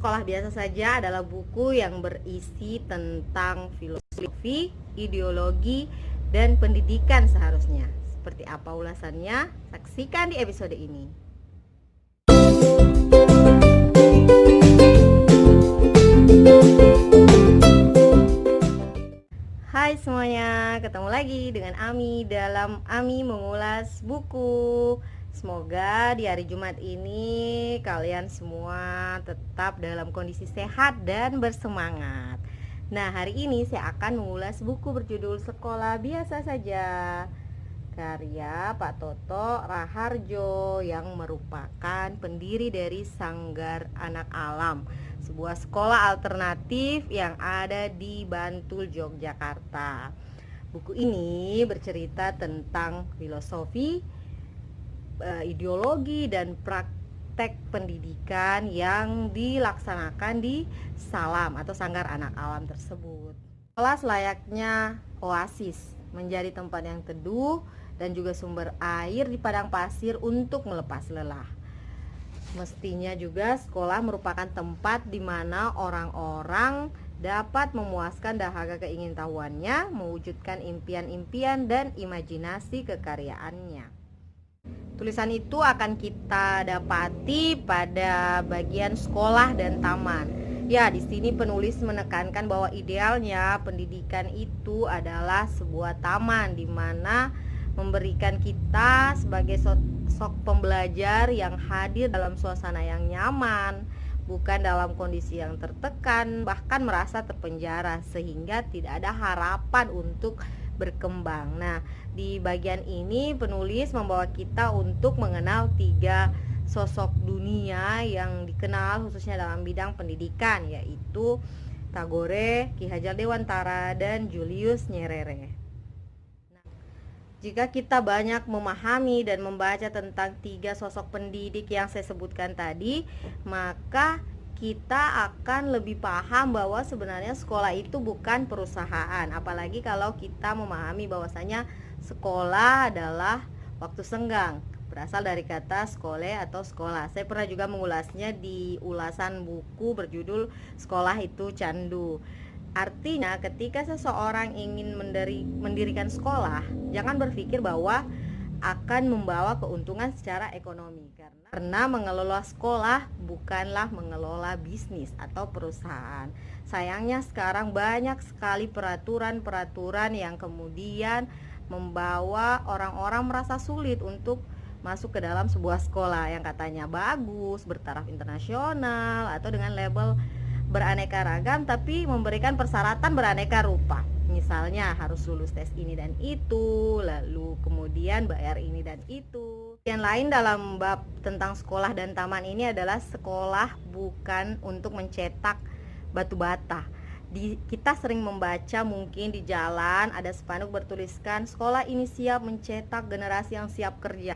Sekolah Biasa Saja adalah buku yang berisi tentang filosofi, ideologi, dan pendidikan seharusnya. Seperti apa ulasannya? Saksikan di episode ini. Hai semuanya, ketemu lagi dengan Ami dalam Ami Mengulas Buku. Semoga di hari Jumat ini kalian semua tetap dalam kondisi sehat dan bersemangat. Nah, hari ini saya akan mengulas buku berjudul Sekolah Biasa Saja, karya Pak Toto Raharjo yang merupakan pendiri dari Sanggar Anak Alam, sebuah sekolah alternatif yang ada di Bantul, Yogyakarta. Buku ini bercerita tentang filosofi, ideologi dan praktek pendidikan yang dilaksanakan di Salam atau Sanggar Anak Alam tersebut. Kelas layaknya oasis, menjadi tempat yang teduh dan juga sumber air di padang pasir untuk melepas lelah. Mestinya juga sekolah merupakan tempat di mana orang-orang dapat memuaskan dahaga keingintahuannya, mewujudkan impian-impian dan imajinasi kekaryaannya. Tulisan itu akan kita dapati pada bagian sekolah dan taman. Ya, di sini penulis menekankan bahwa idealnya pendidikan itu adalah sebuah taman di mana memberikan kita sebagai sosok pembelajar yang hadir dalam suasana yang nyaman, bukan dalam kondisi yang tertekan, bahkan merasa terpenjara sehingga tidak ada harapan untuk berkembang. Nah, di bagian ini penulis membawa kita untuk mengenal 3 sosok dunia yang dikenal khususnya dalam bidang pendidikan, yaitu Tagore, Ki Hajar Dewantara, dan Julius Nyerere. Nah, jika kita banyak memahami dan membaca tentang 3 sosok pendidik yang saya sebutkan tadi, maka kita akan lebih paham bahwa sebenarnya sekolah itu bukan perusahaan. Apalagi kalau kita memahami bahwasanya sekolah adalah waktu senggang, berasal dari kata skole atau sekolah. Saya pernah juga mengulasnya di ulasan buku berjudul Sekolah Itu Candu. Artinya ketika seseorang ingin mendirikan sekolah, jangan berpikir bahwa akan membawa keuntungan secara ekonomi, karena mengelola sekolah bukanlah mengelola bisnis atau perusahaan. Sayangnya sekarang banyak sekali peraturan-peraturan yang kemudian membawa orang-orang merasa sulit untuk masuk ke dalam sebuah sekolah yang katanya bagus, bertaraf internasional atau dengan label beraneka ragam, tapi memberikan persyaratan beraneka rupa. Misalnya harus lulus tes ini dan itu, lalu kemudian bayar ini dan itu. Yang lain dalam bab tentang sekolah dan taman ini adalah sekolah bukan untuk mencetak batu bata. Kita sering membaca mungkin di jalan ada spanduk bertuliskan sekolah ini siap mencetak generasi yang siap kerja,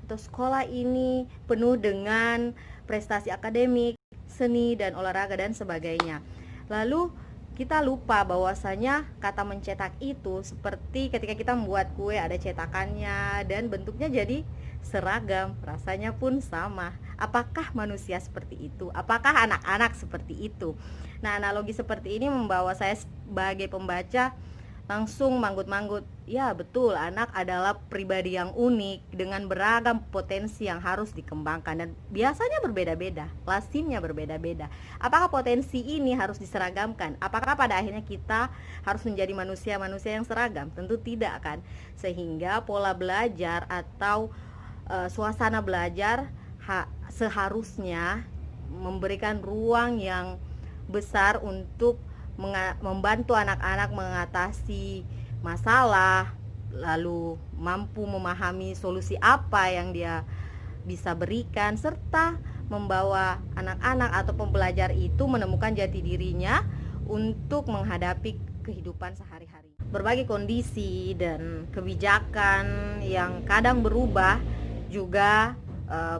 atau sekolah ini penuh dengan prestasi akademik, seni dan olahraga dan sebagainya. Lalu kita lupa bahwasanya kata mencetak itu seperti ketika kita membuat kue, ada cetakannya dan bentuknya jadi seragam, rasanya pun sama. Apakah manusia seperti itu? Apakah anak-anak seperti itu? Nah, analogi seperti ini membawa saya sebagai pembaca langsung manggut-manggut. Ya betul, anak adalah pribadi yang unik dengan beragam potensi yang harus dikembangkan dan biasanya berbeda-beda, lazimnya berbeda-beda. Apakah potensi ini harus diseragamkan? Apakah pada akhirnya kita harus menjadi manusia-manusia yang seragam? Tentu tidak kan. Sehingga pola belajar atau suasana belajar seharusnya memberikan ruang yang besar untuk membantu anak-anak mengatasi masalah, lalu mampu memahami solusi apa yang dia bisa berikan, serta membawa anak-anak atau pembelajar itu menemukan jati dirinya untuk menghadapi kehidupan sehari-hari. Berbagai kondisi dan kebijakan yang kadang berubah, juga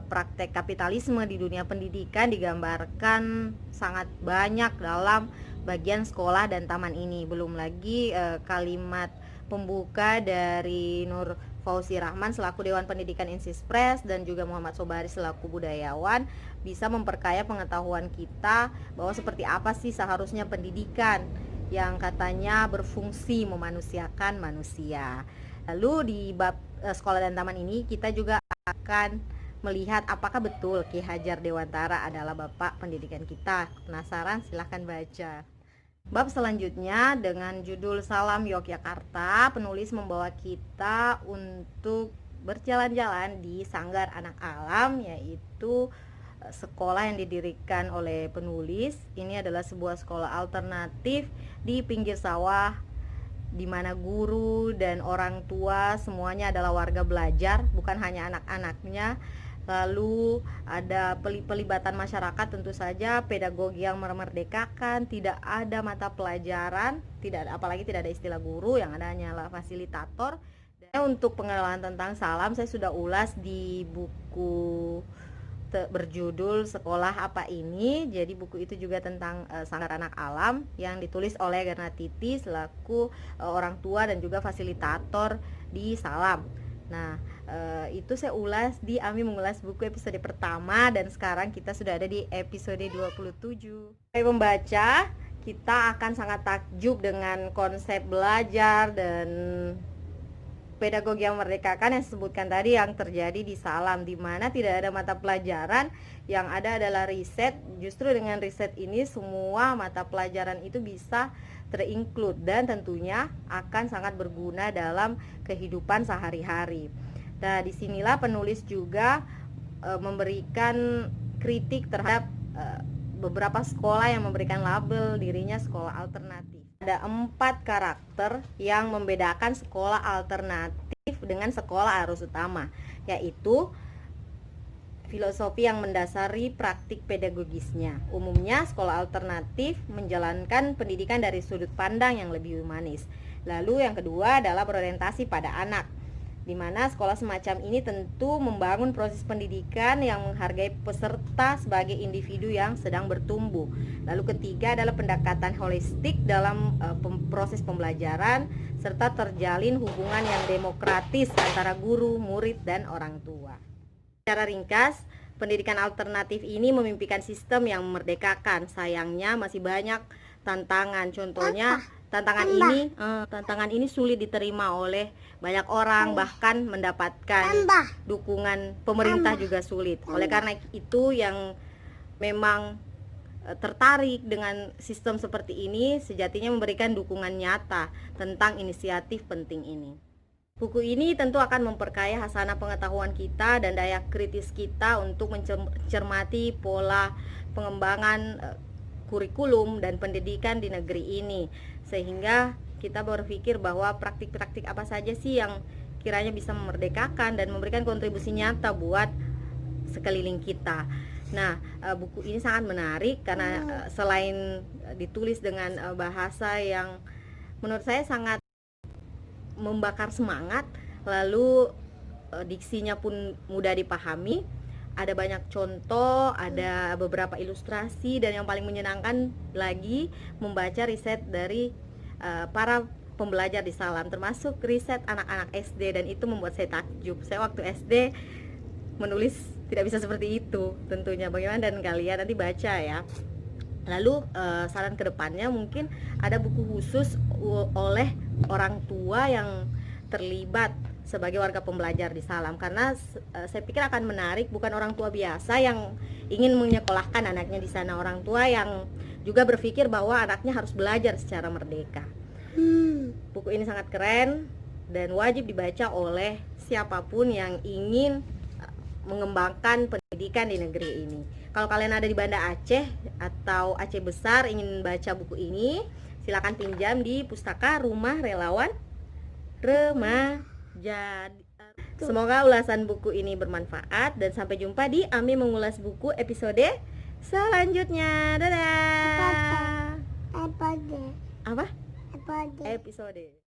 praktek kapitalisme di dunia pendidikan digambarkan sangat banyak dalam bagian sekolah dan taman ini. Belum lagi kalimat pembuka dari Nur Fauzi Rahman selaku Dewan Pendidikan Insispres dan juga Muhammad Sobari selaku budayawan bisa memperkaya pengetahuan kita bahwa seperti apa sih seharusnya pendidikan yang katanya berfungsi memanusiakan manusia. Lalu di bab sekolah dan taman ini kita juga akan melihat apakah betul Ki Hajar Dewantara adalah bapak pendidikan kita. Penasaran? Silahkan baca. Bab selanjutnya dengan judul Salam Yogyakarta, penulis membawa kita untuk berjalan-jalan di Sanggar Anak Alam, yaitu sekolah yang didirikan oleh penulis. Ini adalah sebuah sekolah alternatif di pinggir sawah, di mana guru dan orang tua semuanya adalah warga belajar, bukan hanya anak-anaknya. Lalu ada pelibatan masyarakat, tentu saja pedagogi yang memerdekakan, tidak ada mata pelajaran, apalagi tidak ada istilah guru, yang ada hanyalah fasilitator. Dan untuk pengenalan tentang salam saya sudah ulas di buku berjudul Sekolah Apa Ini. Jadi buku itu juga tentang Sanggar Anak Alam yang ditulis oleh Garna Titi selaku orang tua dan juga fasilitator di Salam. Nah, itu saya ulas di Ami Mengulas Buku episode pertama, dan sekarang kita sudah ada di episode 27. Sebagai pembaca, kita akan sangat takjub dengan konsep belajar dan pedagogi yang memerdekakan yang disebutkan tadi yang terjadi di Salam, di mana tidak ada mata pelajaran, yang ada adalah riset. Justru dengan riset ini semua mata pelajaran itu bisa terinclude dan tentunya akan sangat berguna dalam kehidupan sehari-hari. Nah, disinilah penulis juga memberikan kritik terhadap beberapa sekolah yang memberikan label dirinya sekolah alternatif. Ada 4 karakter yang membedakan sekolah alternatif dengan sekolah arus utama, yaitu filosofi yang mendasari praktik pedagogisnya. Umumnya sekolah alternatif menjalankan pendidikan dari sudut pandang yang lebih humanis. Lalu yang kedua adalah berorientasi pada anak, di mana sekolah semacam ini tentu membangun proses pendidikan yang menghargai peserta sebagai individu yang sedang bertumbuh. Lalu ketiga adalah pendekatan holistik dalam proses pembelajaran, serta terjalin hubungan yang demokratis antara guru, murid, dan orang tua. Secara ringkas, pendidikan alternatif ini memimpikan sistem yang memerdekakan. Sayangnya masih banyak tantangan. Contohnya, tantangan ini sulit diterima oleh banyak orang, bahkan mendapatkan dukungan pemerintah juga sulit. Oleh karena itu, yang memang tertarik dengan sistem seperti ini sejatinya memberikan dukungan nyata tentang inisiatif penting ini. Buku ini tentu akan memperkaya hasanah pengetahuan kita dan daya kritis kita untuk mencermati pola pengembangan kurikulum dan pendidikan di negeri ini, sehingga kita berpikir bahwa praktik-praktik apa saja sih yang kiranya bisa memerdekakan dan memberikan kontribusi nyata buat sekeliling kita. Nah, buku ini sangat menarik karena selain ditulis dengan bahasa yang menurut saya sangat membakar semangat, lalu diksinya pun mudah dipahami, ada banyak contoh, ada beberapa ilustrasi, dan yang paling menyenangkan lagi membaca riset dari para pembelajar di Salam, termasuk riset anak-anak SD, dan itu membuat saya takjub. Saya waktu SD menulis tidak bisa seperti itu tentunya. Bagaimana dan kalian nanti baca ya. Lalu saran kedepannya mungkin ada buku khusus oleh orang tua yang terlibat sebagai warga pembelajar di Salam, karena saya pikir akan menarik, bukan orang tua biasa yang ingin menyekolahkan anaknya di sana, orang tua yang juga berpikir bahwa anaknya harus belajar secara merdeka. Buku ini sangat keren dan wajib dibaca oleh siapapun yang ingin mengembangkan pendidikan di negeri ini. Kalau kalian ada di Banda Aceh atau Aceh Besar ingin baca buku ini, silakan pinjam di Pustaka Rumah Relawan Remaja. Semoga ulasan buku ini bermanfaat, dan sampai jumpa di Ami Mengulas Buku episode selanjutnya. Dadah. Apa? Episode.